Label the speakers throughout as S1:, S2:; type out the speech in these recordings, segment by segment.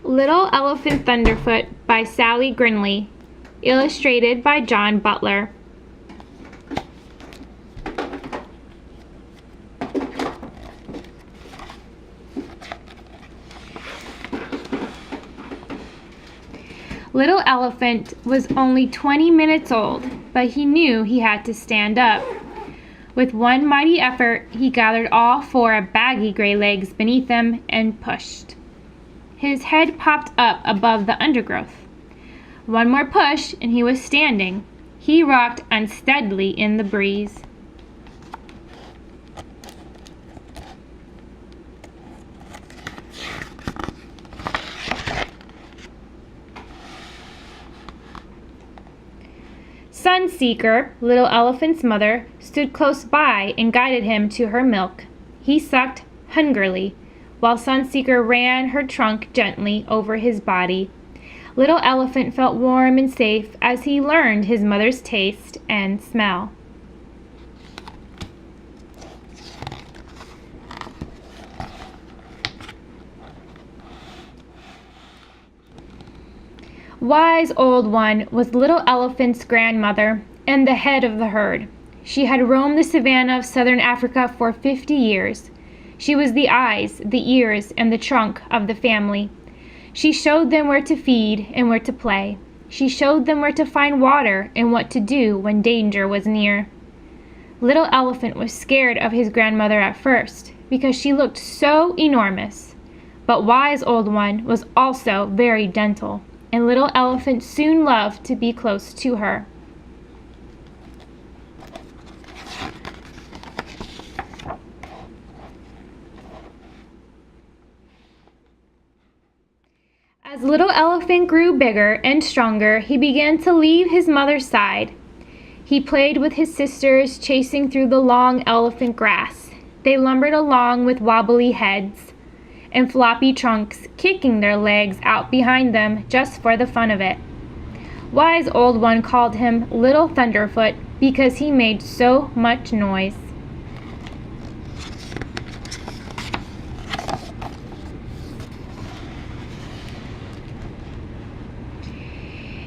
S1: Little Elephant Thunderfoot by Sally Grindley, illustrated by John Butler. Little Elephant was only 20 minutes old, but he knew he had to stand up. With one mighty effort, he gathered all four baggy gray legs beneath him and pushed. His head popped up above the undergrowth. One more push and he was standing. He rocked unsteadily in the breeze. Sunseeker, Little Elephant's mother, stood close by and guided him to her milk. He sucked hungrily, while Sunseeker ran her trunk gently over his body. Little Elephant felt warm and safe as he learned his mother's taste and smell. Wise Old One was Little Elephant's grandmother and the head of the herd. She had roamed the savanna of southern Africa for 50 years. She was the eyes, the ears, and the trunk of the family. She showed them where to feed and where to play. She showed them where to find water and what to do when danger was near. Little Elephant was scared of his grandmother at first because she looked so enormous. But Wise Old One was also very gentle, and Little Elephant soon loved to be close to her. As Little Elephant grew bigger and stronger, he began to leave his mother's side. He played with his sisters, chasing through the long elephant grass. They lumbered along with wobbly heads and floppy trunks, kicking their legs out behind them just for the fun of it. Wise Old One called him Little Thunderfoot because he made so much noise.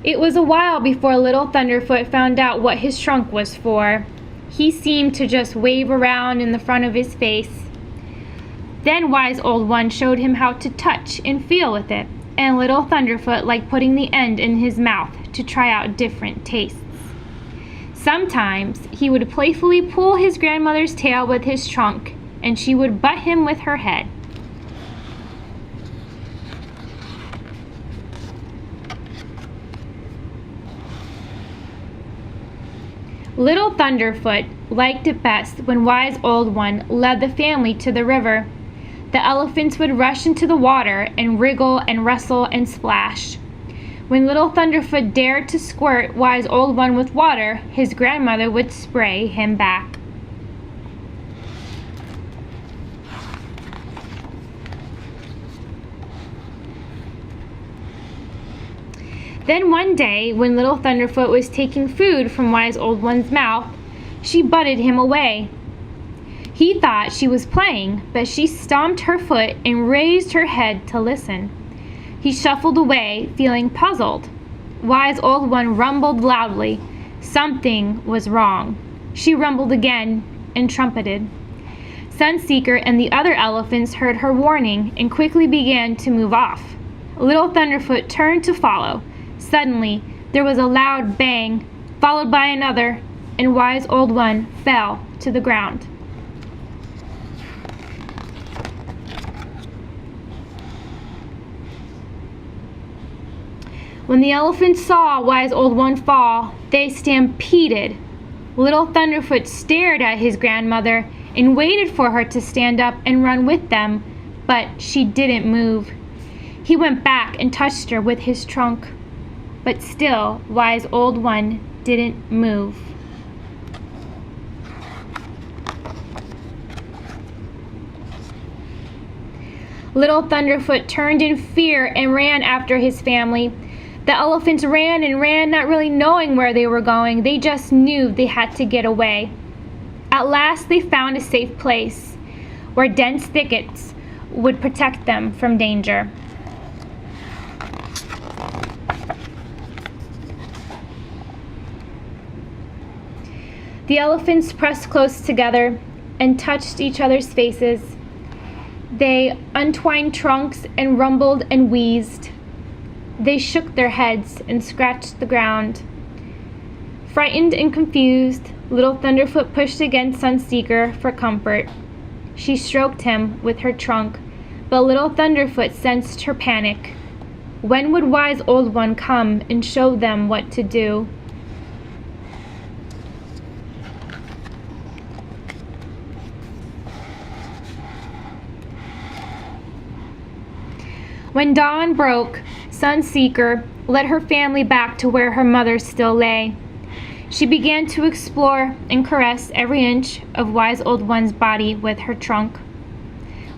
S1: It was a while before Little Thunderfoot found out what his trunk was for. He seemed to just wave around in the front of his face. Then Wise Old One showed him how to touch and feel with it, and Little Thunderfoot liked putting the end in his mouth to try out different tastes. Sometimes he would playfully pull his grandmother's tail with his trunk, and she would butt him with her head. Little Thunderfoot liked it best when Wise Old One led the family to the river. The elephants would rush into the water and wriggle and wrestle and splash. When Little Thunderfoot dared to squirt Wise Old One with water, his grandmother would spray him back. Then one day, when Little Thunderfoot was taking food from Wise Old One's mouth, she butted him away. He thought she was playing, but she stomped her foot and raised her head to listen. He shuffled away, feeling puzzled. Wise Old One rumbled loudly. Something was wrong. She rumbled again and trumpeted. Sunseeker and the other elephants heard her warning and quickly began to move off. Little Thunderfoot turned to follow. Suddenly, there was a loud bang, followed by another, and Wise Old One fell to the ground. When the elephants saw Wise Old One fall, they stampeded. Little Thunderfoot stared at his grandmother and waited for her to stand up and run with them, but she didn't move. He went back and touched her with his trunk. But still, Wise Old One didn't move. Little Thunderfoot turned in fear and ran after his family. The elephants ran and ran, not really knowing where they were going. They just knew they had to get away. At last, they found a safe place where dense thickets would protect them from danger. The elephants pressed close together and touched each other's faces. They untwined trunks and rumbled and wheezed. They shook their heads and scratched the ground. Frightened and confused, little Thunderfoot pushed against Sunseeker for comfort. She stroked him with her trunk, but little Thunderfoot sensed her panic. When would Wise Old One come and show them what to do? When dawn broke, Sunseeker led her family back to where her mother still lay. She began to explore and caress every inch of Wise Old One's body with her trunk.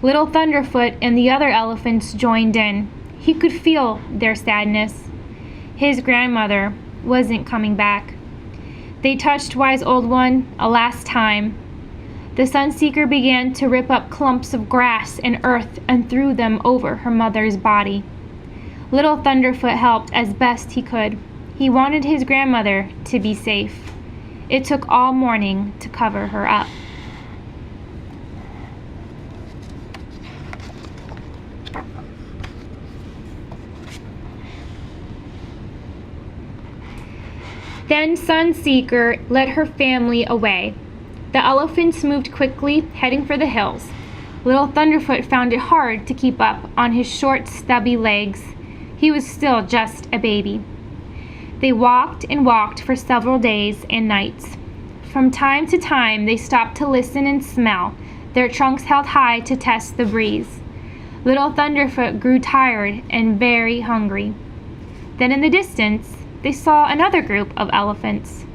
S1: Little Thunderfoot and the other elephants joined in. He could feel their sadness. His grandmother wasn't coming back. They touched Wise Old One a last time. The Sunseeker began to rip up clumps of grass and earth and threw them over her mother's body. Little Thunderfoot helped as best he could. He wanted his grandmother to be safe. It took all morning to cover her up. Then Sunseeker led her family away. The elephants moved quickly, heading for the hills. Little Thunderfoot found it hard to keep up on his short, stubby legs. He was still just a baby. They walked and walked for several days and nights. From time to time, they stopped to listen and smell, their trunks held high to test the breeze. Little Thunderfoot grew tired and very hungry. Then in the distance, they saw another group of elephants.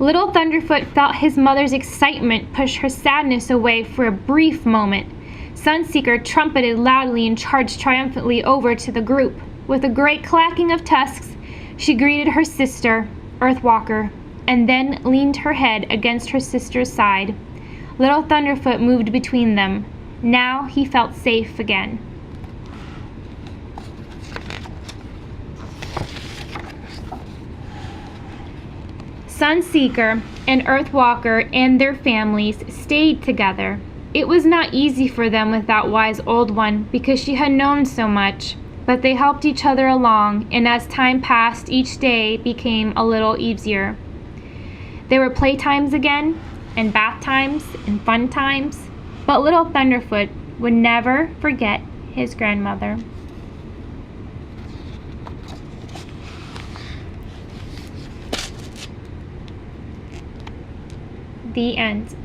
S1: Little Thunderfoot felt his mother's excitement push her sadness away for a brief moment. Sunseeker trumpeted loudly and charged triumphantly over to the group. With a great clacking of tusks, she greeted her sister, Earthwalker, and then leaned her head against her sister's side. Little Thunderfoot moved between them. Now he felt safe again. Sunseeker and Earthwalker and their families stayed together. It was not easy for them without Wise Old One because she had known so much, but they helped each other along, and as time passed, each day became a little easier. There were playtimes again, and bath times, and fun times, but little Thunderfoot would never forget his grandmother. The end.